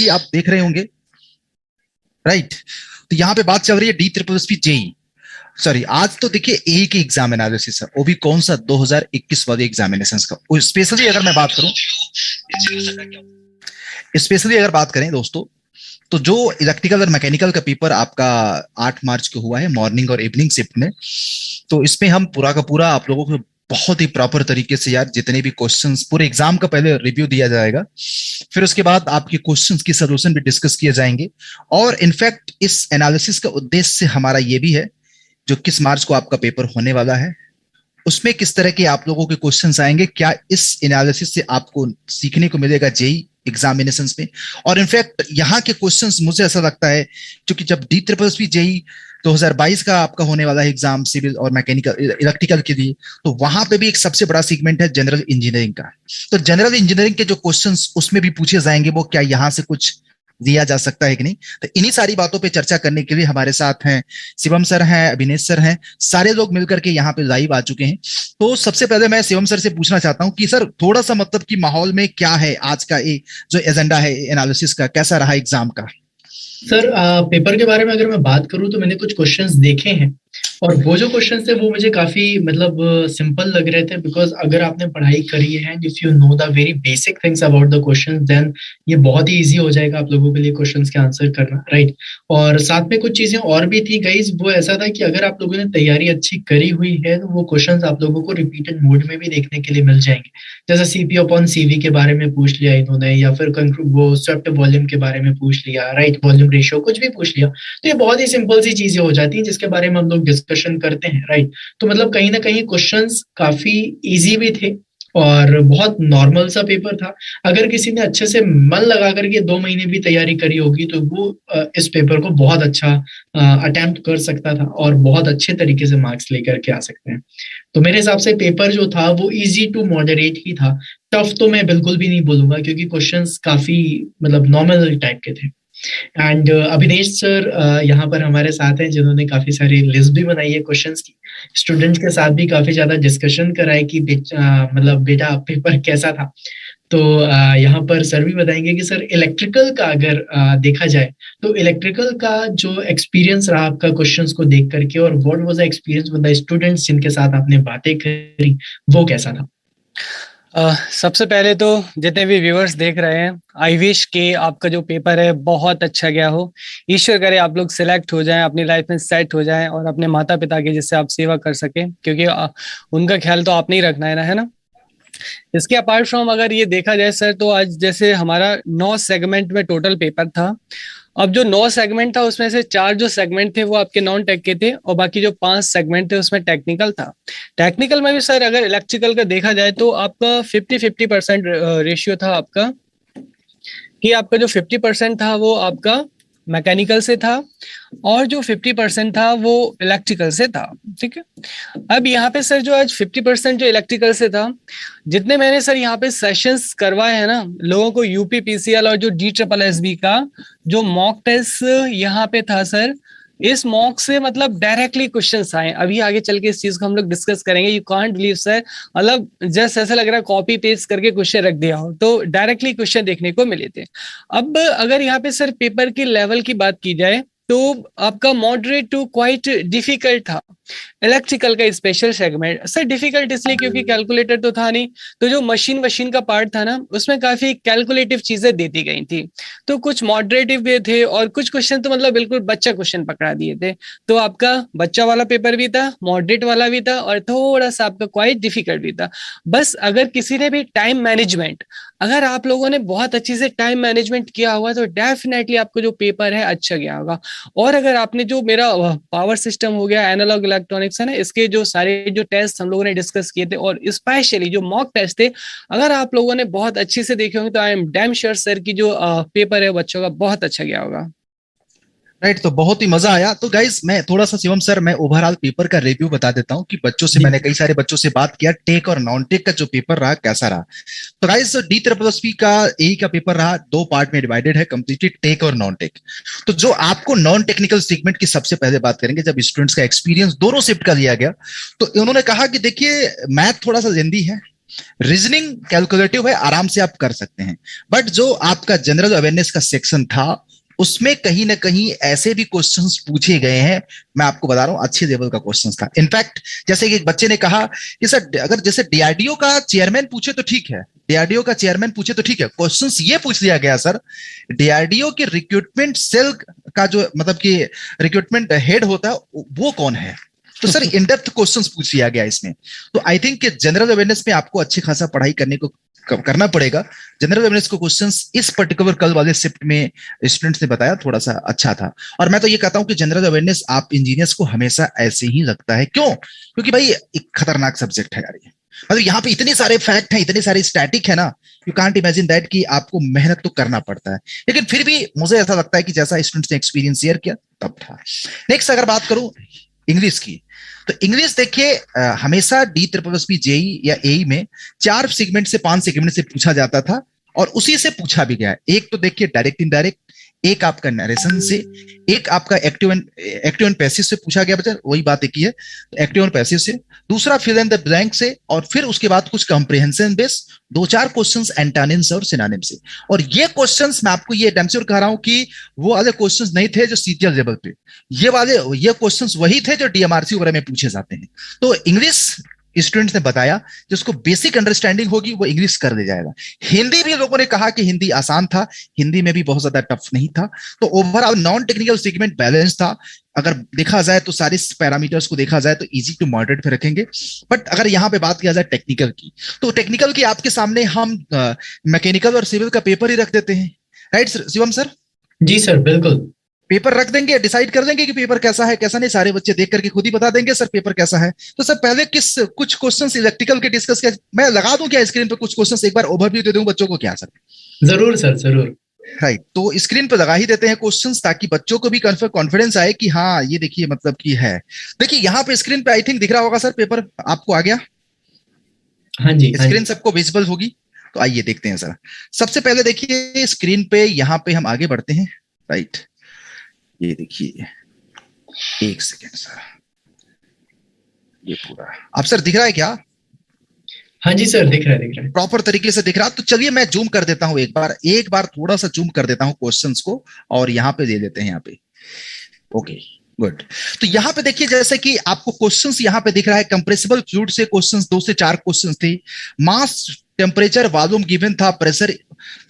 कि आप देख रहे होंगे, राइट। तो यहाँ पे बात चल रही है D triple S P JE. Sorry, आज तो देखिए एक ही एग्जाम एनालिसिस है, वो भी कौन सा 2021 वाले एग्जामिनेशन का। स्पेशली अगर मैं बात करूं, स्पेशली अगर बात करें दोस्तों, तो जो इलेक्ट्रिकल और मैकेनिकल का पेपर आपका 8 मार्च को हुआ है मॉर्निंग और इवनिंग शिफ्ट में, तो इसमें हम पूरा का पूरा आप लोगों को बहुत ही प्रॉपर तरीके से यार जितने भी क्वेश्चंस, पूरे एग्जाम का पहले रिव्यू दिया जाएगा, फिर उसके बाद आपके क्वेश्चंस की सोल्यूशन भी डिस्कस किए जाएंगे। और इनफैक्ट इस एनालिसिस का उद्देश्य हमारा ये भी है, जो किस मार्च को आपका पेपर होने वाला है, उसमें किस तरह के आप लोगों के क्वेश्चंस आएंगे, क्या इस एनालिसिस से आपको सीखने को मिलेगा जेई एग्जामिनेशंस में। और इनफैक्ट यहाँ के क्वेश्चंस मुझे ऐसा लगता है, क्योंकि जब डी ट्रिपल भी जेई 2022 का आपका होने वाला है एग्जाम सिविल और मैकेनिकल इलेक्ट्रिकल के लिए, तो वहां पे भी एक सबसे बड़ा सेगमेंट है जनरल इंजीनियरिंग का। तो जनरल इंजीनियरिंग के जो क्वेश्चंस उसमें भी पूछे जाएंगे, वो क्या यहाँ से कुछ दिया जा सकता है कि नहीं। तो इन्हीं सारी बातों पे चर्चा करने के लिए हमारे साथ हैं शिवम सर हैं, अभिनेश सर हैं, सारे लोग मिलकर के यहाँ पे लाइव आ चुके हैं। तो सबसे पहले मैं शिवम सर से पूछना चाहता हूँ कि सर थोड़ा सा मतलब कि माहौल में क्या है आज का ये जो एजेंडा है एनालिसिस का, कैसा रहा एग्जाम का। सर पेपर के बारे में अगर मैं बात करूं तो मैंने कुछ क्वेश्चंस देखे हैं और वो जो क्वेश्चंस थे वो मुझे काफी मतलब सिंपल लग रहे थे। बिकॉज अगर आपने पढ़ाई करी है and if you know the very basic things about the questions then ये बहुत ही इजी हो जाएगा आप लोगों के लिए क्वेश्चंस के आंसर करना, राइट। और साथ में कुछ चीजें और भी थी गाइज। वो ऐसा था कि अगर आप लोगों ने तैयारी अच्छी करी हुई है तो वो क्वेश्चंस आप लोगों को रिपीटेड मोड में भी देखने के लिए मिल जाएंगे। जैसे सीपी अपॉन सीवी के बारे में पूछ लिया इन्होंने, या फिर वो स्वेप्ट वॉल्यूम के बारे में पूछ लिया, राइट, वॉल्यूम रेशियो कुछ भी पूछ लिया। तो ये बहुत ही सिंपल सी चीजें हो जाती हैं जिसके बारे में हम लोग डिस्कशन करते हैं, राइट। तो मतलब कहीं ना कहीं क्वेश्चंस काफी इजी भी थे और बहुत नॉर्मल सा पेपर था। अगर किसी ने अच्छे से मन लगा करके 2 महीने भी तैयारी करी होगी तो वो इस पेपर को बहुत अच्छा अटेम्प्ट कर सकता था और बहुत अच्छे तरीके से मार्क्स लेकर के आ सकते हैं। तो मेरे हिसाब से पेपर जो था वो इजी टू मॉडरेट ही था। टफ तो मैं बिल्कुल भी नहीं बोलूंगा क्योंकि क्वेश्चंस काफी मतलब नॉर्मल टाइप के थे। एंड अभिनेश सर यहाँ पर हमारे साथ हैं जिन्होंने काफी सारी लिस्ट भी बनाई है क्वेश्चंस की। स्टूडेंट्स के साथ भी काफी ज्यादा डिस्कशन कराए कि मतलब बेटा पेपर कैसा था। तो यहाँ पर सर भी बताएंगे कि सर इलेक्ट्रिकल का अगर देखा जाए तो इलेक्ट्रिकल का जो एक्सपीरियंस रहा आपका क्वेश्चंस को देख करके और what was the experience with the students जिनके साथ आपने बातें करी, वो कैसा था। सबसे पहले तो जितने भी व्यूअर्स देख रहे हैं, आई विश कि आपका जो पेपर है बहुत अच्छा गया हो। ईश्वर करे आप लोग सिलेक्ट हो जाएं, अपनी लाइफ में सेट हो जाएं और अपने माता पिता की जिससे आप सेवा कर सकें, क्योंकि उनका ख्याल तो आपने ही रखना है ना। इसके अपार्ट फ्रॉम अगर ये देखा जाए सर, तो आज जैसे हमारा 9 सेगमेंट में टोटल पेपर था। अब जो 9 सेगमेंट था उसमें से 4 जो सेगमेंट थे वो आपके नॉन टेक के थे और बाकी जो 5 सेगमेंट थे उसमें टेक्निकल था। टेक्निकल में भी सर अगर इलेक्ट्रिकल का देखा जाए तो आपका 50-50% रेशियो था आपका, कि आपका जो 50% था वो आपका मैकेनिकल से था और जो 50% था वो इलेक्ट्रिकल से था। ठीक है। अब यहाँ पे सर जो आज 50% जो इलेक्ट्रिकल से था, जितने मैंने सर यहाँ पे सेशंस करवाए हैं ना लोगों को, यूपी पीसीएल और जो डी ट्रिपल एस बी का जो मॉक टेस्ट यहाँ पे था सर, इस मॉक से मतलब डायरेक्टली क्वेश्चंस आए। अभी आगे चल के इस चीज को हम लोग डिस्कस करेंगे। यू कांट बिलीव सर, मतलब जस्ट ऐसा लग रहा है कॉपी पेस्ट करके क्वेश्चन रख दिया हो, तो डायरेक्टली क्वेश्चन देखने को मिले थे। अब अगर यहाँ पे सर पेपर की लेवल की बात की जाए तो आपका मॉडरेट टू क्वाइट डिफिकल्ट था। इलेक्ट्रिकल का स्पेशल सेगमेंट सर डिफिकल्ट इसलिए क्योंकि कैलकुलेटर तो था नहीं, तो जो मशीन का पार्ट था ना उसमें काफी कैलकुलेटिव चीजें देती गई थी। तो कुछ मॉडरेटिव भी थे और कुछ क्वेश्चन तो मतलब बिल्कुल बच्चा क्वेश्चन पकड़ा दिए थे। तो आपका बच्चा वाला पेपर भी था, मॉडरेट वाला भी था और थोड़ा सा आपका क्वाइट डिफिकल्ट भी था। बस अगर किसी ने भी टाइम मैनेजमेंट, अगर आप लोगों ने बहुत अच्छी से टाइम मैनेजमेंट किया हुआ तो डेफिनेटली आपको जो पेपर है अच्छा गया होगा। और अगर आपने जो मेरा पावर सिस्टम हो गया, एनालॉग इलेक्ट्रॉनिक्स है ना, इसके जो सारे जो टेस्ट हम लोगों ने डिस्कस किए थे और स्पेशली जो मॉक टेस्ट थे, अगर आप लोगों ने बहुत अच्छे से देखे होंगे तो I am damn sure sir की जो पेपर है बच्चों का बहुत अच्छा गया होगा। राइट, तो बहुत ही मजा आया। तो गाइज मैं थोड़ा सा शिवम सर, मैं ओवरऑल पेपर का रिव्यू बता देता हूँ कि बच्चों से, मैंने कई सारे बच्चों से बात किया, टेक और नॉन टेक का जो पेपर रहा कैसा रहा। तो guys D triple S P का ए का पेपर रहा, 2 पार्ट में डिवाइडेड है कंप्लीटली, टेक और नॉन टेक। तो जो आपको नॉन टेक्निकल सेगमेंट की सबसे पहले बात करेंगे, जब स्टूडेंट्स का एक्सपीरियंस दोनों शिफ्ट का लिया गया तो उन्होंने कहा कि देखिए मैथ थोड़ा सा लेंदी है, रीजनिंग कैलकुलेटिव है, आराम से आप कर सकते हैं। बट जो आपका जनरल अवेयरनेस का सेक्शन था उसमें कहीं ना कहीं ऐसे भी क्वेश्चंस पूछे गए हैं, मैं आपको बता रहा हूं अच्छे लेवल का क्वेश्चंस था। इनफैक्ट जैसे कि एक बच्चे ने कहा कि सर अगर जैसे डीआरडीओ का चेयरमैन पूछे तो ठीक है, डीआरडीओ का चेयरमैन पूछे तो ठीक है, क्वेश्चंस ये पूछ लिया गया सर डीआरडीओ के रिक्रूटमेंट सेल का जो मतलब कि रिक्रूटमेंट हेड होता है वो कौन है। तो सर इन डेप्थ क्वेश्चंस पूछ लिया गया इसमें। तो आई थिंक जनरल अवेयरनेस में आपको अच्छी खासा पढ़ाई करने को करना पड़ेगा। जनरल अवेयरनेस को क्वेश्चंस इस पर्टिकुलर कल वाले शिफ्ट में स्टूडेंट्स ने बताया थोड़ा सा अच्छा था। और मैं तो ये कहता हूं कि जनरल अवेयरनेस आप इंजीनियर्स को हमेशा ऐसे ही लगता है। क्यों? क्योंकि भाई एक खतरनाक सब्जेक्ट है यार ये। मतलब यहाँ पे इतने सारे फैक्ट हैं, इतने सारे स्टैटिक है ना, यू कांट इमेजिन दैट कि आपको मेहनत तो करना पड़ता है। लेकिन फिर भी मुझे ऐसा लगता है कि जैसा स्टूडेंट्स ने एक्सपीरियंस शेयर किया तब था। नेक्स्ट अगर बात करूं इंग्लिश की, तो इंग्लिश देखिए हमेशा D triple S P JE या एई में 4 सेगमेंट से 5 सेगमेंट से पूछा जाता था और उसी से पूछा भी गया है। एक तो देखिए डायरेक्ट इनडायरेक्ट, एक आपका नरेशन से, एक आपका एक्टिव एंड पैसिव से पूछा गया बच्चा, वही बात एक ही है, एक्टिव एंड पैसिव से। दूसरा फिल इन द ब्लैंक से, और फिर उसके बाद कुछ कंप्रिहेंशन बेस 2-4 क्वेश्चंस एंटोनिम्स और सिनोनिम से। और ये क्वेश्चंस मैं आपको ये डैम श्योर कह रहा हूं कि वो वाले क्वेश्चंस नहीं थे जो सीजीएल लेवल पे, ये क्वेश्चंस वही थे जो डीएमआरसी वगैरह में पूछे जाते हैं। तो इंग्लिश स्टूडेंट्स ने बताया जिसको बेसिक अंडरस्टैंडिंग होगी वो इंग्लिश कर ले जाएगा। हिंदी भी लोगों ने कहा कि हिंदी आसान था, हिंदी में भी बहुत ज्यादा टफ नहीं था। तो overall non technical segment balance था। अगर देखा जाए तो सारे पैरामीटर्स को देखा जाए तो इजी टू मॉडरेट पे रखेंगे। बट अगर यहाँ पे बात किया जाए टेक्निकल की, तो टेक्निकल की आपके सामने हम मैकेनिकल और सिविल का पेपर ही रख देते हैं, राइट शिवम सर? जी सर, बिल्कुल। पेपर रख देंगे, डिसाइड कर देंगे कि पेपर कैसा है कैसा नहीं, सारे बच्चे देख करके खुद ही बता देंगे सर पेपर कैसा है। तो सर पहले कुछ क्वेश्चंस इलेक्ट्रिकल के डिस्कस किया, मैं लगा दूं क्या स्क्रीन पे कुछ क्वेश्चंस, एक बार ओवरव्यू दे दूं बच्चों को क्या सर? जरूर सर, जरूर। राइट, तो स्क्रीन पे लगा ही देते हैं क्वेश्चंस ताकि बच्चों को भी कॉन्फिडेंस आए कि हाँ ये देखिए मतलब कि है। देखिए यहाँ पे स्क्रीन पे आई थिंक दिख रहा होगा सर, पेपर आपको आ गया? हाँ जी, स्क्रीन सबको विजिबल होगी, तो आइए देखते हैं सर। सबसे पहले देखिए स्क्रीन पे, यहाँ पे हम आगे बढ़ते हैं। राइट, ये देखिए, एक सेकेंड सर, ये पूरा अब सर दिख रहा है क्या? हाँ जी सर, दिख रहा है, दिख रहा है प्रॉपर तरीके से दिख रहा। तो चलिए मैं जूम कर देता हूं, एक बार थोड़ा सा जूम कर देता हूं क्वेश्चंस को, और यहाँ पे दे देते हैं यहाँ पे। Okay good. तो यहाँ पे देखिए जैसे कि आपको क्वेश्चंस यहाँ पे दिख रहा है, कंप्रेसिबल फ्लूइड से क्वेश्चंस 2 से 4 क्वेश्चंस थे। मास, टेम्परेचर, वॉल्यूम गिवन था, प्रेशर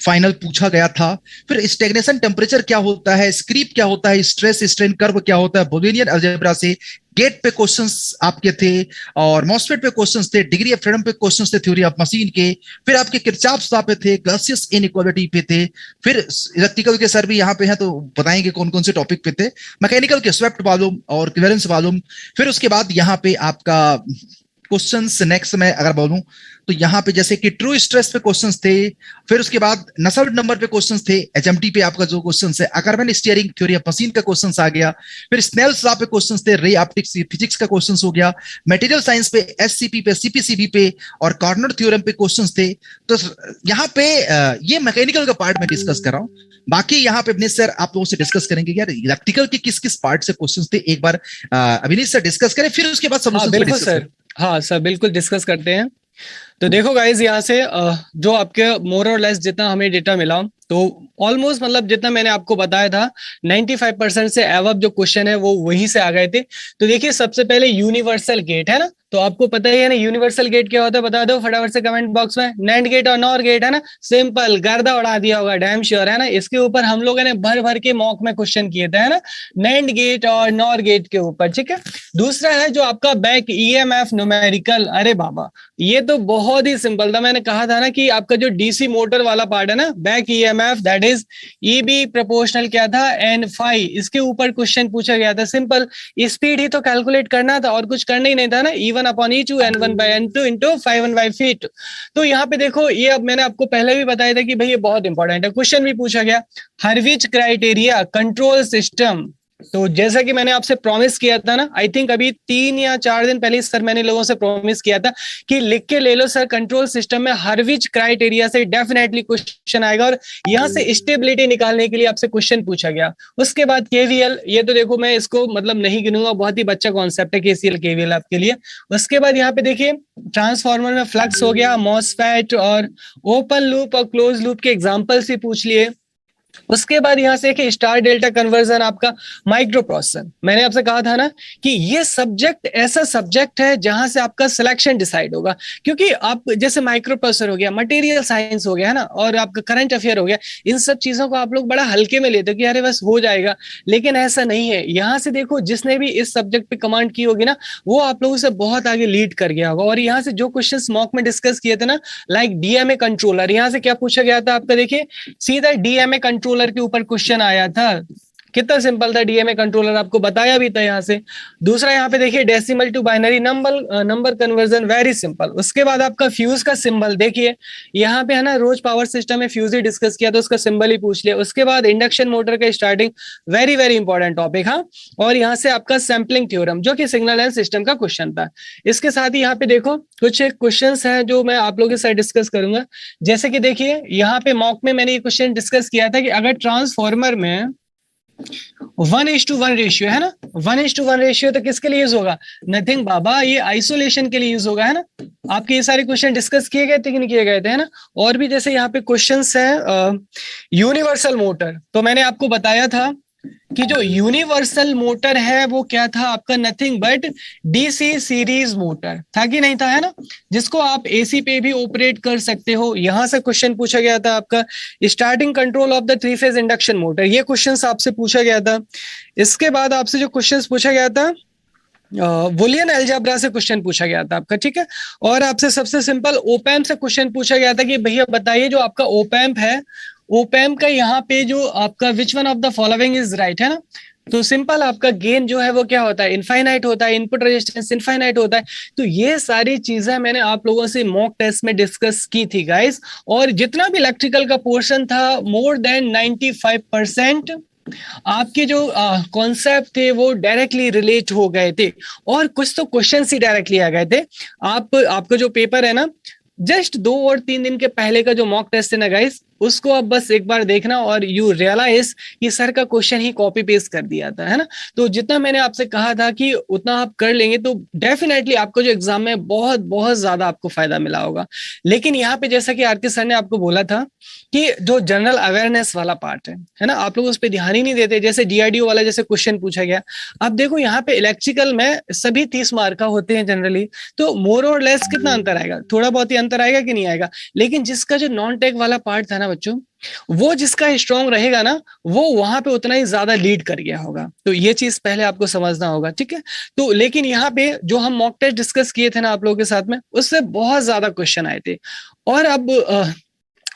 फाइनल पूछा गया था। फिर स्टेग्नेशन टेम्परेचर क्या होता है, स्क्रीप क्या होता है, स्ट्रेस स्ट्रेन कर्व क्या होता है, बुलियन अलजेब्रा से गेट पे क्वेश्चंस आपके थे, और मॉसफेट पे क्वेश्चंस थे, डिग्री ऑफ फ्रीडम पे क्वेश्चंस थे, थ्योरी ऑफ मशीन के। फिर आपके किरचॉफ लॉ पे थे, गॉसियस इनइक्वालिटी पे थे। फिर इलेक्ट्रिकल के सर भी यहाँ पे हैं तो बताएंगे कौन कौन से टॉपिक पे थे। मैकेनिकल के स्वेप्ट वॉल्यूम और क्लियरेंस वॉल्यूम। फिर उसके बाद यहाँ पे आपका क्वेश्चंस नेक्स्ट में अगर बोलूं तो यहाँ पे जैसे कि ट्रू स्ट्रेस पे क्वेश्चंस थे। फिर उसके बाद नसल्ट नंबर पे क्वेश्चंस थे, एचएमटी पे आपका जो क्वेश्चंस है, अकरमैन स्टीयरिंग, थ्योरी ऑफ मशीन का क्वेश्चंस आ गया। फिर स्नेल्स लॉ पे क्वेश्चंस थे, रे ऑप्टिक्स फिजिक्स का क्वेश्चंस हो गया। मटेरियल साइंस पे, एससीपी पे, सीपीसीबी पे और कॉर्नर थ्योरम पे क्वेश्चंस थे। तो यहाँ पे ये मैकेनिकल का पार्ट मैं डिस्कस कर रहा हूँ। बाकी यहाँ पे अभिनीत सर आप लोगों से डिस्कस करेंगे यार इलेक्ट्रिकल के किस किस पार्ट से क्वेश्चंस थे, एक बार अभिनीत सर डिस्कस करें, फिर उसके बाद सॉल्यूशंस पे डिस्कस करें। हाँ सर, बिल्कुल डिस्कस करते हैं। तो देखो गाइज, यहाँ से जो आपके मोर और लेस जितना हमें डेटा मिला, तो ऑलमोस्ट मतलब जितना मैंने आपको बताया था 95% से एवब जो क्वेश्चन है वो वहीं से आ गए थे। तो देखिए सबसे पहले यूनिवर्सल गेट है ना, तो आपको पता ही है ना यूनिवर्सल गेट क्या होता है, बता दो फटाफट से कमेंट बॉक्स में। नैंड गेट और नॉर गेट है ना, सिंपल, गर्दा उड़ा दिया होगा, डैम श्योर है ना। इसके ऊपर हम लोगों ने भर भर के मॉक में क्वेश्चन किए थे, है ना, नैंड गेट और नॉर गेट के ऊपर, ठीक है। दूसरा है जो आपका बैक ईएमएफ न्यूमेरिकल, अरे बाबा ये तो बहुत ही सिंपल था। मैंने कहा था ना कि आपका जो डीसी मोटर वाला पार्ट है ना, back EMF that is EB proportional क्या था, एन फाई, इसके ऊपर क्वेश्चन पूछा गया था। सिंपल, स्पीड ही तो कैलकुलेट करना था और कुछ करना ही नहीं था ना, E1 upon E2 N1 by N2 into 5 by feet. तो यहाँ पे देखो, ये अब मैंने आपको पहले भी बताया था कि भाई ये बहुत इंपॉर्टेंट है, क्वेश्चन भी पूछा गया, हर विच क्राइटेरिया कंट्रोल सिस्टम तो जैसा कि मैंने आपसे प्रॉमिस किया था ना, आई थिंक अभी 3 या 4 दिन पहले सर मैंने लोगों से प्रॉमिस किया था कि लिख के ले लो सर, कंट्रोल सिस्टम में हर विच क्राइटेरिया से डेफिनेटली क्वेश्चन आएगा और यहाँ से स्टेबिलिटी निकालने के लिए आपसे क्वेश्चन पूछा गया। उसके बाद केवीएल, ये तो देखो मैं इसको मतलब नहीं गिनूंगा, बहुत ही बच्चा कॉन्सेप्ट है केसीएल केवीएल आपके लिए। उसके बाद यहाँ पे देखिए ट्रांसफार्मर में फ्लक्स हो गया, मॉसफेट और ओपन लूप और क्लोज लूप के एग्जाम्पल्स ही पूछ लिए। उसके बाद यहां से एक स्टार डेल्टा कन्वर्जन, आपका माइक्रो प्रोसेसर। मैंने आपसे कहा था ना कि ये सब्जेक्ट ऐसा सब्जेक्ट है जहां से आपका सिलेक्शन डिसाइड होगा, क्योंकि आप जैसे माइक्रो प्रोसेसर हो गया, मटेरियल साइंस हो गया है ना, और आपका करंट अफेयर हो गया, इन सब चीजों को आप लोग बड़ा हल्के में लेते हो कि अरे बस हो जाएगा, लेकिन ऐसा नहीं है। यहां से देखो जिसने भी इस सब्जेक्ट पे कमांड की होगी ना, वो आप लोगों से बहुत आगे लीड कर गया होगा। और यहाँ से जो क्वेश्चन मॉक में डिस्कस किए थे ना, लाइक डीएमए कंट्रोलर, यहाँ से क्या पूछा गया था आपका, देखिए सीधा डीएमए कंट्रोलर के ऊपर क्वेश्चन आया था। कितना सिंपल था, डीएमए कंट्रोलर आपको बताया भी था यहाँ से। दूसरा यहाँ पे देखिए decimal to binary number conversion, very simple. उसके बाद आपका फ्यूज का सिंबल देखिए, यहाँ पे है ना रोज पावर सिस्टम में फ्यूज ही डिस्कस किया तो उसका सिंबल ही पूछ लिया। उसके बाद इंडक्शन मोटर का starting, very very important topic. हाँ, और यहाँ से आपका सैम्पलिंग थ्योरम जो कि सिग्नल एंड सिस्टम का क्वेश्चन था। इसके साथ ही यहाँ पे देखो कुछ क्वेश्चन है जो मैं आप लोगों के साथ डिस्कस करूंगा। जैसे कि देखिए यहाँ पे मॉक में मैंने ये क्वेश्चन डिस्कस किया था कि अगर ट्रांसफॉर्मर में 1:1 रेशियो है ना, 1:1 रेशियो तो किसके लिए यूज होगा, नथिंग बाबा, ये आइसोलेशन के लिए यूज होगा, है ना। आपके ये सारे क्वेश्चन डिस्कस किए गए थे कि नहीं किए गए थे, है ना। और भी जैसे यहाँ पे क्वेश्चंस है यूनिवर्सल मोटर, तो मैंने आपको बताया था कि जो यूनिवर्सल मोटर है वो क्या था आपका, nothing but DC series motor था कि नहीं था, है ना, जिसको आप एसी पे भी ऑपरेट कर सकते हो। यहां से क्वेश्चन पूछा गया था आपका starting control of the 3 phase induction motor, ये क्वेश्चन आपसे पूछा गया था। इसके बाद आपसे जो क्वेश्चन पूछा गया था बुलियन अलजेब्रा से क्वेश्चन पूछा गया था आपका, ठीक है। और आपसे सबसे सिंपल ओपैम्प से क्वेश्चन पूछा गया था कि भैया बताइए जो आपका ओपैम्प है, ओपैम्प का यहाँ पे जो आपका which one of the following is right, है ना। तो सिंपल आपका गेन जो है वो क्या होता है, इनफाइनाइट होता है, इनपुट रेजिस्टेंस इनफाइनाइट होता है। तो ये सारी चीजें मैंने आप लोगों से मॉक टेस्ट में डिस्कस की थी गाइस। और जितना भी इलेक्ट्रिकल का पोर्शन था, मोर देन 95% आपके जो कॉन्सेप्ट थे वो डायरेक्टली रिलेट हो गए थे, और कुछ तो क्वेश्चन ही डायरेक्टली आ गए थे। आपका जो पेपर है ना, जस्ट 2 और 3 दिन के पहले का जो मॉक टेस्ट है ना गाइस, उसको आप बस एक बार देखना और यू रियलाइज कि सर का क्वेश्चन ही कॉपी पेस्ट कर दिया था, है ना। तो जितना मैंने आपसे कहा था कि उतना आप कर लेंगे तो डेफिनेटली आपको जो एग्जाम में बहुत बहुत ज्यादा आपको फायदा मिला होगा। लेकिन यहाँ पे जैसा कि आरके सर ने आपको बोला था कि जो जनरल अवेयरनेस वाला पार्ट है ना, आप लोग उस पर ध्यान ही नहीं देते। जैसे डीआरडीओ वाला जैसे क्वेश्चन पूछा गया, अब देखो यहाँ पे इलेक्ट्रिकल में सभी 30 मार्क का होते हैं जनरली, तो मोर और लेस कितना अंतर आएगा, थोड़ा बहुत ही अंतर आएगा कि नहीं आएगा। लेकिन जिसका जो नॉन टेक वाला पार्ट था ना बच्चों, वो जिसका स्ट्रांग रहेगा ना, वो वहां पे उतना ही ज्यादा लीड कर गया होगा। तो ये चीज पहले आपको समझना होगा, ठीक है। तो लेकिन यहाँ पे जो हम मॉक टेस्ट डिस्कस किए थे ना आप लोगों के साथ में, उससे बहुत ज्यादा क्वेश्चन आए थे। और अब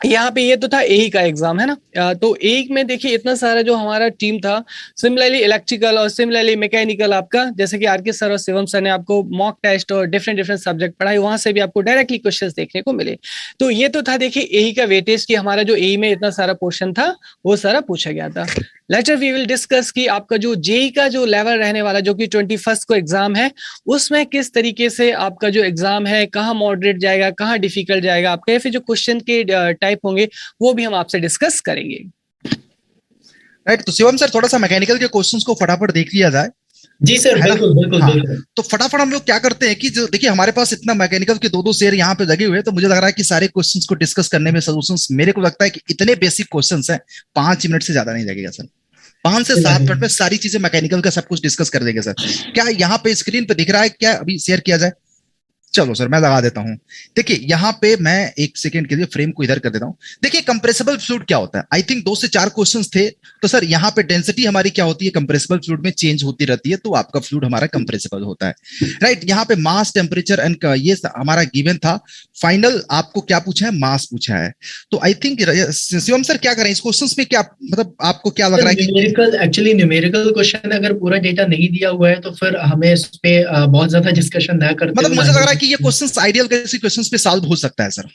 यहाँ पे ये तो था एई का एग्जाम, है ना। तो एई में देखिए इतना सारा जो हमारा टीम था, सिमिलरली इलेक्ट्रिकल और सिमिलरली मैकेनिकल, आपका जैसे कि आरके सर और शिवम सर ने आपको मॉक टेस्ट और डिफरेंट डिफरेंट सब्जेक्ट पढ़ाई, वहां से भी आपको डायरेक्टली क्वेश्चंस देखने को मिले। तो ये तो था देखिए एई का वेटेज कि हमारा जो एई में इतना सारा पोर्शन था वो सारा पूछा गया था। लेटर वी विल डिस्कस कि आपका जो जेई का जो लेवल रहने वाला, जो कि 21 को एग्जाम है, उसमें किस तरीके से आपका जो एग्जाम है, कहाँ मॉडरेट जाएगा, कहाँ डिफिकल्ट जाएगा, आपके फिर जो क्वेश्चन के टाइप होंगे वो भी हम आपसे डिस्कस करेंगे। राइट, तो शिवम सर थोड़ा सा मैकेनिकल के क्वेश्चंस को फटाफट देख लिया जाए। जी सर, बिल्कुल बिल्कुल हाँ, बिल्कुल। तो फटाफट हम लोग क्या करते हैं कि जो देखिए हमारे पास इतना मैकेनिकल के 2-2 शेयर यहाँ पे लगे हुए हैं, तो मुझे लग रहा है कि सारे क्वेश्चंस को डिस्कस करने में सोल्यूशंस, मेरे को लगता है कि इतने बेसिक क्वेश्चंस हैं 5 मिनट से ज्यादा नहीं लगेगा सर। 5 से 7 मिनट में सारी चीजें मैकेनिकल का सब कुछ डिस्कस कर देंगे सर। क्या यहाँ पे स्क्रीन पे दिख रहा है, क्या अभी शेयर किया जाए? चलो सर मैं लगा देता हूं। देखिए यहाँ पे मैं एक सेकंड के लिए फ्रेम को इधर कर देता हूं। देखिए कंप्रेसिबल फ्लूइड क्या होता है, आई थिंक 2 से 4 क्वेश्चंस थे। तो सर यहाँ पे डेंसिटी हमारी क्या होती है, कंप्रेसिबल फ्लूइड में चेंज होती रहती है, तो आपका फ्लूइड हमारा कंप्रेसिबल होता है। राइट, यहाँ पे मास, टेम्परेचर एंड ये हमारा गिवन था। फाइनल आपको क्या पूछा है, मास पूछा है। तो आई थिंक शिवम सर क्या करें इस क्वेश्चन में, क्या मतलब आपको क्या लग रहा है कि न्यूमेरिकल क्वेश्चन अगर पूरा डेटा नहीं दिया हुआ है तो फिर हमें इस पे बहुत ज्यादा डिस्कशन ना करते, मतलब मुझे लग रहा है कि ये क्वेश्चंस आइडियल कैसे क्वेश्चंस पे सॉल्व हो सकता है सर।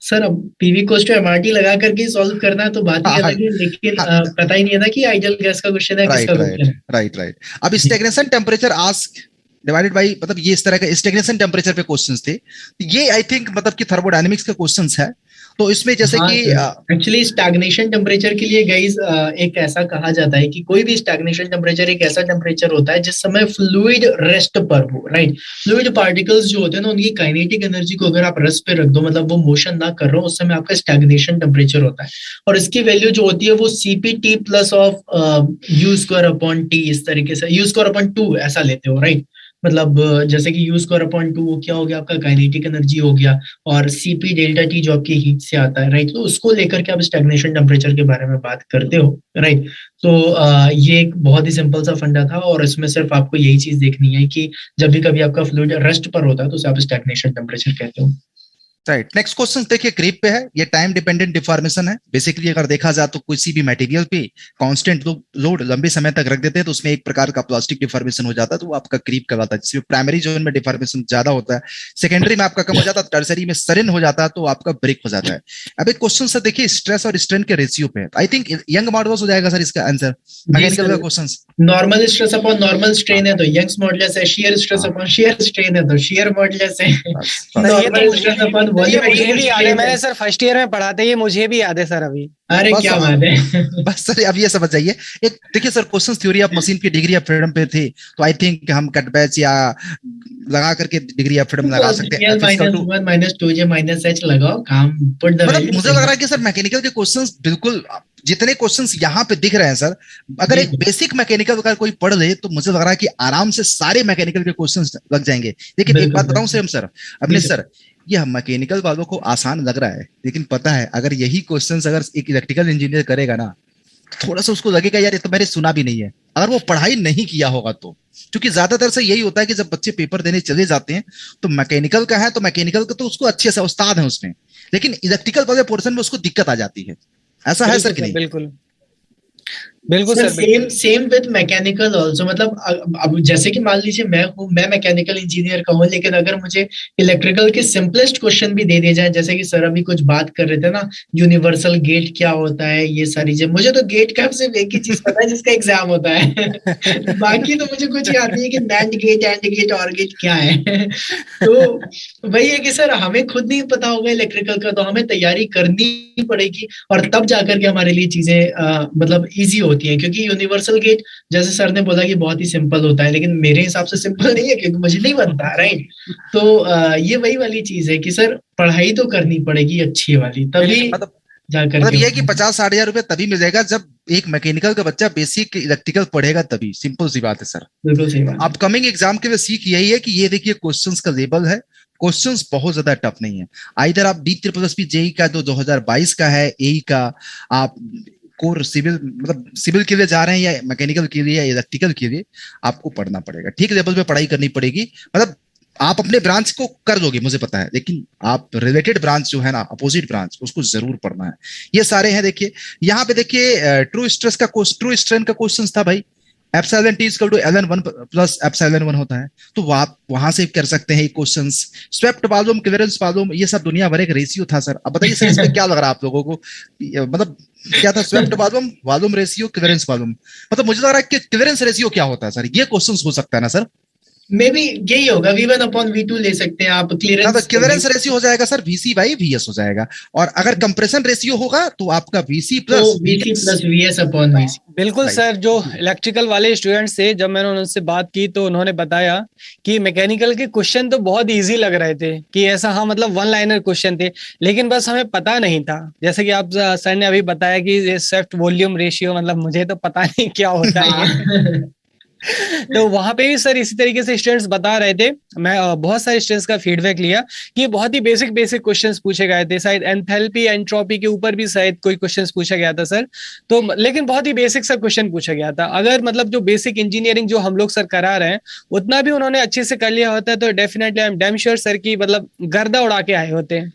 सर अब पीवी कोस टू एमआरटी लगा करके सॉल्व करना है तो बात ही हाँ अलग है, लेकिन हाँ, पता ही नहीं है ना कि आइडियल गैस का क्वेश्चन है किसका right right question right right. अब है। Stagnation temperature ask divided by, मतलब ये इस तरह का स्टेगनेशन टेम्परेचर पे क्वेश्चंस थे, तो ये आई थिंक मतलब कि थर्मोडायनेमिक्स का क्वेश्चंस है। तो इसमें जैसे हाँ कि सर, एक्चुअली स्टैग्नेशन टेम्परेचर के लिए गाइस एक ऐसा कहा जाता है कि कोई भी स्टैग्नेशन टेम्परेचर एक ऐसा टेम्परेचर होता है जिस समय फ्लूइड रेस्ट पर हो, राइट। फ्लूइड पार्टिकल्स जो होते हैं ना, उनकी काइनेटिक एनर्जी को अगर आप रेस्ट पे रख दो, मतलब वो मोशन ना कर रहे हो, उस समय आपका स्टैग्नेशन टेम्परेचर होता है। और इसकी वैल्यू जो होती है वो CP T plus of you square upon T, इस तरीके से यू स्क्वायर अपॉन 2 ऐसा लेते हो, राइट। मतलब जैसे कि यू स्क्वायर अपॉन 2 क्या हो गया, आपका काइनेटिक एनर्जी हो गया, और CP डेल्टा टी जो आपकी हीट से आता है, राइट। तो उसको लेकर के आप स्टैग्नेशन टेम्परेचर के बारे में बात करते हो, राइट। तो ये एक बहुत ही सिंपल सा फंडा था, और इसमें सिर्फ आपको यही चीज देखनी है कि जब भी कभी आपका फ्लूइड रेस्ट पर होता है तो उसे आप स्टैग्नेशन टेम्परेचर कहते हो। राइट। नेक्स्ट क्वेश्चन देखिए क्रीप पे है, ये टाइम डिपेंडेंट डिफॉर्मेशन है। बेसिकली अगर देखा जाए तो किसी भी मटेरियल पे कांस्टेंट लोड लंबे समय तक रख देते हैं तो उसमें एक प्रकार का प्लास्टिक डिफॉर्मेशन हो जाता है, तो वो आपका क्रीप कहलाता है, जिसमें प्राइमरी जोन में डिफॉर्मेशन ज्यादा होता है, सेकेंडरी में आपका कम हो जाता है, टर्सरी में सडन हो जाता है, तो आपका ब्रेक हो जाता है। अब एक क्वेश्चन सर देखिए स्ट्रेस और स्ट्रेन के रेशियो पे, आई थिंक यंग मॉडल्स हो जाएगा सर इसका आंसर, जी मैकेनिकल का sir, question. Normal stress upon normal हाँ स्ट्रेन है तो यंग्स मॉडुलस है, शियर स्ट्रेस हाँ, अपॉन शियर स्ट्रेन है तो शियर मॉडुलस है, बस सर बस ये तो नॉर्मल मुझे स्ट्रेस भी अपॉन ये मुझे वॉल्यूमेट्रिक भी याद है, स्ट्रेन है। मैंने सर फर्स्ट ईयर में पढ़ा था, ये मुझे भी याद है सर अभी। अरे बस क्या बात है। बस सर अब ये समझ जाइए। एक देखिए sir question theory of machine की डिग्री ऑफ फ्रीडम पे थे, तो आई थिंक हम कट बैच या लगा करके डिग्री ऑफ फ्रीडम लगा सकते हैं, CL F equal minus two, one minus 2J minus H लगाओ, काम पुट द मतलब मुझे लग वैल्यू। रहा है कि सर मैकेनिकल के क्वेश्चंस बिल्कुल जितने क्वेश्चंस यहाँ पे दिख रहे हैं सर, अगर जी एक बेसिक मैकेनिकल का कोई पढ़ ले तो मुझे लग रहा है कि आराम से सारे मैकेनिकल के क्वेश्चंस लग जाएंगे। लेकिन एक बिल्कुल बात बताऊं सर। सेम सर, जी अपने सर। सर, ये मैकेनिकल वालों को आसान लग रहा है, लेकिन पता है अगर यही क्वेश्चंस अगर एक इलेक्ट्रिकल इंजीनियर करेगा ना, थोड़ा सा उसको लगेगा यार ये तो मैंने सुना भी नहीं है, अगर वो पढ़ाई नहीं किया होगा तो। क्योंकि ज्यादातर से यही होता है कि जब बच्चे पेपर देने चले जाते हैं तो मैकेनिकल का है तो मैकेनिकल का तो उसको अच्छे से उस्ताद है उसमें, लेकिन इलेक्ट्रिकल वाले पोर्शन में उसको दिक्कत आ जाती है। ऐसा है सर बिल्कुल कि सर, नहीं? बिल्कुल बिल्कुल सर सर, सेम बिल्कुल। सेम विद मैकेनिकल ऑल्सो, मतलब अब जैसे कि मान लीजिए मैं मैकेनिकल इंजीनियर का हूँ, लेकिन अगर मुझे इलेक्ट्रिकल के सिंपलेस्ट क्वेश्चन भी दे दिए जाए, जैसे कि सर अभी कुछ बात कर रहे थे ना, यूनिवर्सल गेट क्या होता है, ये सारी चीजें, मुझे तो गेट का सिर्फ एक ही चीज पता है जिसका एग्जाम होता है। बाकी तो मुझे कुछ याद नहीं है कि नैंड गेट एंड गेट और गेट क्या है। तो वही है कि सर हमें खुद नहीं पता होगा इलेक्ट्रिकल का, तो हमें तैयारी करनी पड़ेगी, और तब जाकर के हमारे लिए चीजें मतलब इजी होती हैं, क्योंकि यूनिवर्सल गेट जैसे सर ने बोला कि बहुत ही सिंपल होता है, लेकिन मेरे हिसाब से सिंपल नहीं है क्योंकि मुझे नहीं बनता, राइट। तो ये वही वाली चीज है कि सर पढ़ाई तो करनी पड़ेगी अच्छी वाली, तभी बिल्कुल मतलब जा मतलब करके ये है कि होगा। 50-60 हजार रुपए तभी मिलेगा जब एक मैकेनिकल का बच्चा बेसिक इलेक्ट्रिकल पढ़ेगा, तभी सिंपल सी बात है सर। बिल्कुल सही तो बात है। अपकमिंग एग्जाम के लिए सीख यही है कि ये देखिए क्वेश्चंस का लेवल है, क्वेश्चंस बहुत ज्यादा टफ नहीं है। आइधर आप D triple S P JE का जो 2022 का है, एई का, आप कोर सिविल मतलब सिविल के लिए जा रहे हैं या मैकेनिकल के लिए या इलेक्ट्रिकल के लिए, आपको पढ़ना पड़ेगा, ठीक लेवल पे पढ़ाई करनी पड़ेगी। मतलब आप अपने ब्रांच को कर दोगे मुझे पता है, लेकिन आप रिलेटेड ब्रांच जो है ना, अपोजिट ब्रांच, उसको जरूर पढ़ना है। ये सारे हैं देखिए, यहाँ पे देखिए ट्रू स्ट्रेन का क्वेश्चन था भाई, epsilon T equal to ln 1 plus epsilon 1 होता है, तो वो आप वहां से कर सकते हैं questions. Swept volume, clearance volume, ये सब दुनिया भर एक रेशियो था सर। अब बताइए सर इस पे क्या लग रहा है आप लोगों को, मतलब क्या था, swept volume, volume ratio, clearance volume, मतलब मुझे लग रहा है कि क्लियरेंस रेशियो क्या होता है सर, ये क्वेश्चन हो सकता है ना सर? मे बी यही होगा, V1/V2 ले सकते हैं आप, ना तो क्लियरेंस क्लियरेंस रेशियो हो जाएगा सर VC बाई VS हो जाएगा, और अगर कंप्रेशन रेशियो होगा तो आपका VC तो plus VC VS। Plus VS upon VC। बिल्कुल राइट। सर, जो इलेक्ट्रिकल वाले स्टूडेंट्स थे, जब मैंने उनसे बात की तो उन्होंने बताया कि मैकेनिकल के क्वेश्चन तो बहुत इजी लग रहे थे, कि ऐसा हाँ मतलब वन लाइनर क्वेश्चन थे, लेकिन बस हमें पता नहीं था, जैसे कि आप सर ने अभी बताया कि ये स्वेप्ट वॉल्यूम रेशियो, मतलब मुझे तो पता नहीं क्या होता है ये। हाँ। तो वहां पे भी सर इसी तरीके से स्टूडेंट्स बता रहे थे। मैं बहुत सारे स्टूडेंट्स का फीडबैक लिया कि ये बहुत ही बेसिक बेसिक क्वेश्चंस पूछे गए थे, शायद एंथैल्पी एंट्रोपी के ऊपर भी शायद कोई क्वेश्चंस पूछा गया था सर। तो लेकिन बहुत ही बेसिक सा क्वेश्चन पूछा गया था, अगर मतलब जो बेसिक इंजीनियरिंग जो हम लोग सर करा रहे हैं उतना भी उन्होंने अच्छे से कर लिया होता है तो definitely I am damn sure sir की मतलब गर्दा उड़ा के आए होते हैं।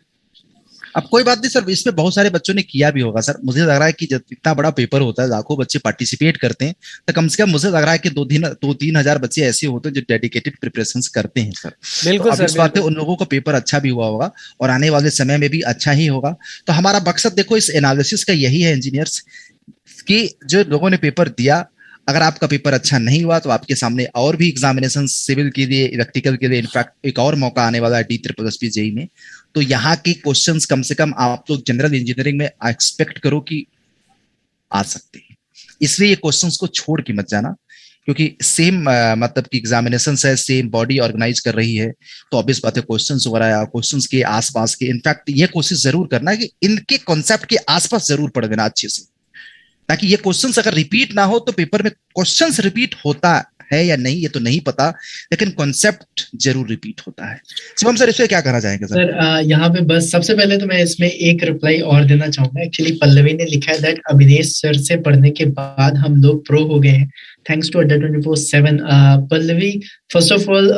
अब कोई बात नहीं सर, इसमें बहुत सारे बच्चों ने किया भी होगा सर। मुझे लग रहा है कि जब इतना बड़ा पेपर होता है, लाखों बच्चे पार्टिसिपेट करते हैं, तो कम से कम मुझे लग रहा है कि 2-3 हजार बच्चे ऐसे होते हैं जो डेडिकेटेड प्रिपरेशन करते हैं सर। तो बिल्कुल अब सर, इस बात है, बिल्कुल। उन लोगों का पेपर अच्छा भी हुआ होगा और आने वाले समय में भी अच्छा ही होगा। तो हमारा मकसद देखो इस एनालिसिस का यही है इंजीनियर्स, कि जो लोगों ने पेपर दिया, अगर आपका पेपर अच्छा नहीं हुआ तो आपके सामने और भी एग्जामिनेशन सिविल के लिए, इलेक्ट्रिकल के लिए, इनफैक्ट एक और मौका आने वाला है DSSP जेई में। तो यहाँ के क्वेश्चंस कम से कम आप लोग जनरल इंजीनियरिंग में एक्सपेक्ट करो कि आ सकते हैं। इसलिए ये क्वेश्चंस को छोड़ के मत जाना, क्योंकि सेम मतलब कि एग्जामिनेशन है, सेम बॉडी ऑर्गेनाइज कर रही है, तो ऑब्वियस बात है क्वेश्चंस वगैरह या क्वेश्चंस के आसपास के, इनफैक्ट ये कोशिश जरूर करना है कि इनके कॉन्सेप्ट के आसपास जरूर पढ़ देना अच्छे से, ताकि ये क्वेश्चंस अगर रिपीट ना हो, तो पेपर में क्वेश्चंस रिपीट होता है या नहीं ये तो नहीं पता, लेकिन कॉन्सेप्ट जरूर रिपीट होता है। शिवम सर, इसमें क्या कहना चाहेंगे सर? सर यहाँ पे बस सबसे पहले तो मैं इसमें एक रिप्लाई और देना चाहूंगा। एक्चुअली पल्लवी ने लिखा है दैट अभिनेश सर से पढ़ने के बाद हम लोग प्रो हो गए हैं, थैंक्स टू अड्डा 24/7। Pallavi, first of all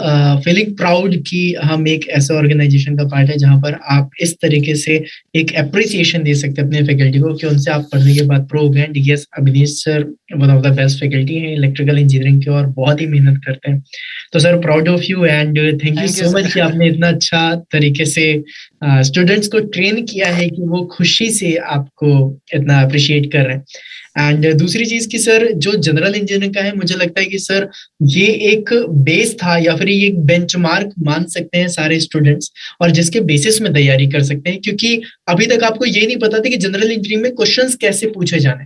feeling proud कि हम एक ऐसे ऑर्गेनाइजेशन का पार्ट है जहां पर आप इस तरीके से एक अप्रिसिएशन दे सकते हैं अपने फैकल्टी को कि उनसे आप पढ़ने के बाद प्रो हो गए। Yes, Abhinesh sir one of the best faculty हैं इलेक्ट्रिकल इंजीनियरिंग के और बहुत ही मेहनत करते हैं। तो sir proud of you and thank you thank you so much sir. कि आपने इतना अच्छा तरीके से स्टूडेंट्स को ट्रेन किया है कि वो खुशी से आपको इतना अप्रिशिएट कर रहे हैं। एंड दूसरी चीज की सर जो जनरल इंजीनियरिंग का है, मुझे लगता है कि सर ये एक बेस था या फिर ये एक बेंचमार्क मान सकते हैं सारे स्टूडेंट्स, और जिसके बेसिस में तैयारी कर सकते हैं, क्योंकि अभी तक आपको ये नहीं पता था कि जनरल इंजीनियरिंग में क्वेश्चंस कैसे पूछे जाने।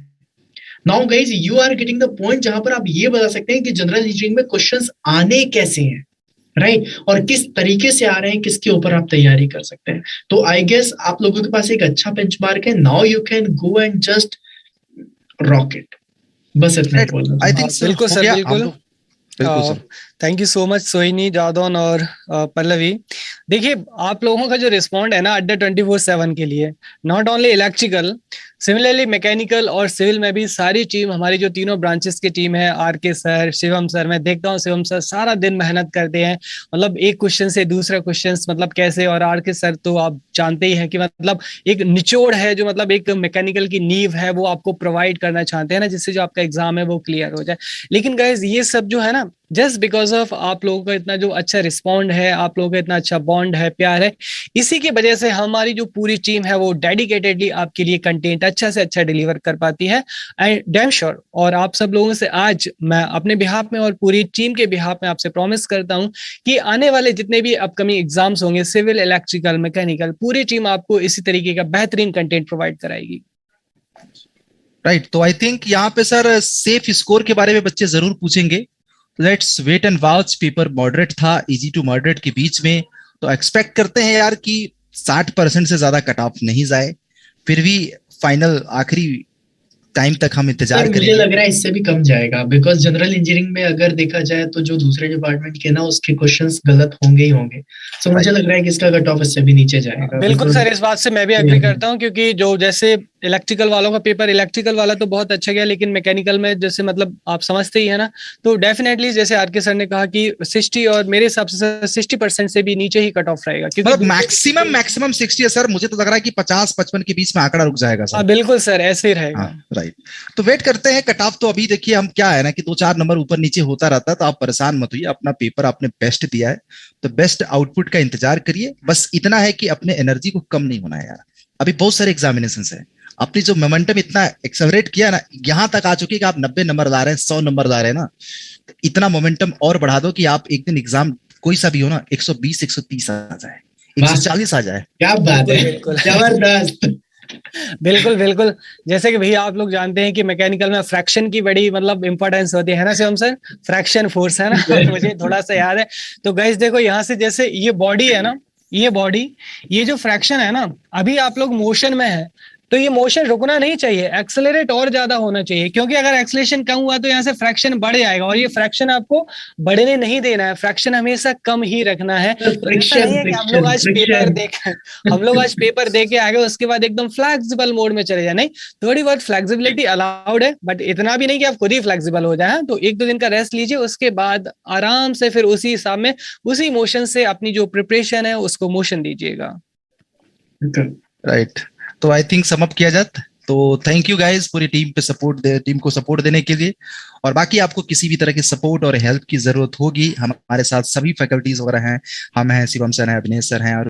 Now guys you are getting the point जहां पर आप ये बता सकते हैं कि जनरल इंजीनियरिंग में क्वेश्चंस आने कैसे हैं, राइट, और किस तरीके से आ रहे हैं, किसके ऊपर आप तैयारी कर सकते हैं। तो आई गेस आप लोगों के पास एक अच्छा बेंचमार्क है। Now you can go and just rocket. बस इतना ही बोलना आई था। थिंक सर बिल्कुल हो सर, गया हम बिल्कुल। लोग। बिल्कुल sir. Thank you so much सोहिनी, जादौन और पल्लवी। देखिए, आप लोगों का जो रिस्पॉन्ड है ना अड्डा 24/7 के लिए, not only electrical, similarly mechanical और सिविल में भी सारी टीम, हमारी जो तीनों ब्रांचेस की टीम है, RK सर, शिवम सर, मैं देखता हूँ शिवम सर सारा दिन मेहनत करते हैं, मतलब एक क्वेश्चन से दूसरा क्वेश्चन मतलब कैसे। और RK सर तो आप जानते ही हैं कि मतलब एक निचोड़ है जो मतलब एक मैकेनिकल की नींव है, वो आपको प्रोवाइड करना चाहते हैं ना, जिससे जो आपका एग्जाम है वो क्लियर हो जाए। लेकिन गाइज ये सब जो है ना, जस्ट बिकॉज ऑफ आप लोगों का इतना जो अच्छा रिस्पॉन्ड है, आप लोगों का इतना अच्छा बॉन्ड है, प्यार है, इसी की वजह से हमारी जो पूरी टीम है वो डेडिकेटेडली आपके लिए कंटेंट अच्छा से अच्छा डिलीवर कर पाती है। एंड डैम श्योर, और आप सब लोगों से आज मैं अपने बिहाफ में और पूरी टीम के बिहाफ में आपसे प्रॉमिस करता हूं कि आने वाले जितने भी अपकमिंग एग्जाम्स होंगे, सिविल, इलेक्ट्रिकल, मैकेनिकल, पूरी टीम आपको इसी तरीके का बेहतरीन कंटेंट प्रोवाइड कराएगी। राइट, तो आई थिंक यहाँ पे सर सेफ स्कोर के बारे में बच्चे जरूर पूछेंगे। Let's wait and watch. Paper moderate था, इजी टू मॉडरेट के बीच में, तो एक्सपेक्ट करते हैं यार कि 60% से ज्यादा कट ऑफ नहीं जाए। फिर भी फाइनल आखिरी टाइम तक हम इंतजार सर मुझे करेंगे। लग रहा है इससे भी कम जाएगा, बिकॉज जनरल इंजीनियरिंग में अगर देखा जाए तो जो दूसरे डिपार्टमेंट के ना उसके क्वेश्चंस गलत होंगे ही होंगे। सो मुझे राइट। लग रहा है कि इसका कट ऑफ इससे भी नीचे जाएगा बिल्कुल बिकॉज सर, इस बात से मैं भी एग्री करता हूं, क्योंकि जो जैसे इलेक्ट्रिकल वालों का पेपर, इलेक्ट्रिकल वाला तो बहुत अच्छा गया, लेकिन मैकेनिकल में जैसे मतलब आप समझते ही है ना, तो डेफिनेटली जैसे RK सर ने कहा कि 60, और मेरे हिसाब से 60% से भी नीचे ही कट ऑफ रहेगा, क्योंकि मतलब मैक्सिमम मैक्सिमम 60 है सर। मुझे तो लग रहा है कि 50-55 के बीच में आंकड़ा रुक जाएगा हाँ सर। बिल्कुल सर, ऐसे ही हाँ, रहेगा। राइट। तो वेट करते हैं कट ऑफ। तो अभी देखिए हम क्या है ना कि 2-4 नंबर ऊपर नीचे होता रहता है, तो आप परेशान मत होइए। अपना पेपर आपने बेस्ट दिया है, तो बेस्ट आउटपुट का इंतजार करिए। बस इतना है कि अपने एनर्जी को कम नहीं होना है यार। अभी बहुत सारे एग्जामिनेशन है, अपनी जो मोमेंटम इतना एक्सेलरेट किया ना, यहां तक आ चुकी है कि आप 90 नंबर ला रहे हैं, 100 नंबर ला रहे हैं ना, तो इतना मोमेंटम और बढ़ा दो कि आप एक दिन एग्जाम कोई सा भी हो ना, 120-130 आ जाए, 140 आ जाए। क्या बात बिल्कुल है, बिल्कुल। जबरदस्त। बिल्कुल बिल्कुल। जैसे कि भैया आप लोग जानते हैं कि मैकेनिकल में फ्रैक्शन की बड़ी मतलब इंपॉर्टेंस होती है ना शिवम सर, फ्रैक्शन फोर्स है ना मुझे थोड़ा सा याद है। तो गाइस देखो, यहाँ से जैसे ये बॉडी है ना, ये बॉडी, ये जो फ्रैक्शन है ना, अभी आप लोग मोशन में है, तो ये मोशन रुकना नहीं चाहिए, एक्सेलरेट और ज्यादा होना चाहिए, क्योंकि अगर एक्सेलरेशन कम हुआ तो यहाँ से फ्रैक्शन बढ़ जाएगा, और ये फ्रैक्शन आपको बढ़ने नहीं देना है, फ्रैक्शन हमेशा कम ही रखना है। तो ऐसा फ्रिक्शन नहीं है कि हम लोग फ्रिक्शन आज पेपर फ्रिक्शन। देख हम लोग आज पेपर दे के आ गए, उसके बाद एकदम फ्लेक्सिबल मोड में चले जाए, नहीं, थोड़ी बहुत फ्लेक्सिबिलिटी अलाउड है, बट इतना भी नहीं कि आप खुद ही फ्लेक्सिबल हो जाए। तो 1-2 दिन का रेस्ट लीजिए, उसके बाद आराम से फिर उसी हिसाब में, उसी मोशन से अपनी जो प्रिपरेशन है उसको मोशन दीजिएगा। राइट। तो आई थिंक सम अप किया जाए तो थैंक यू गाइस पूरी टीम को सपोर्ट देने के लिए। और बाकी आपको किसी भी तरह की सपोर्ट और हेल्प की जरूरत होगी, हमारे साथ सभी फैकल्टीज वगैरह हैं, हम हैं, शिवम सर हैं, अभिनेश सर हैं, और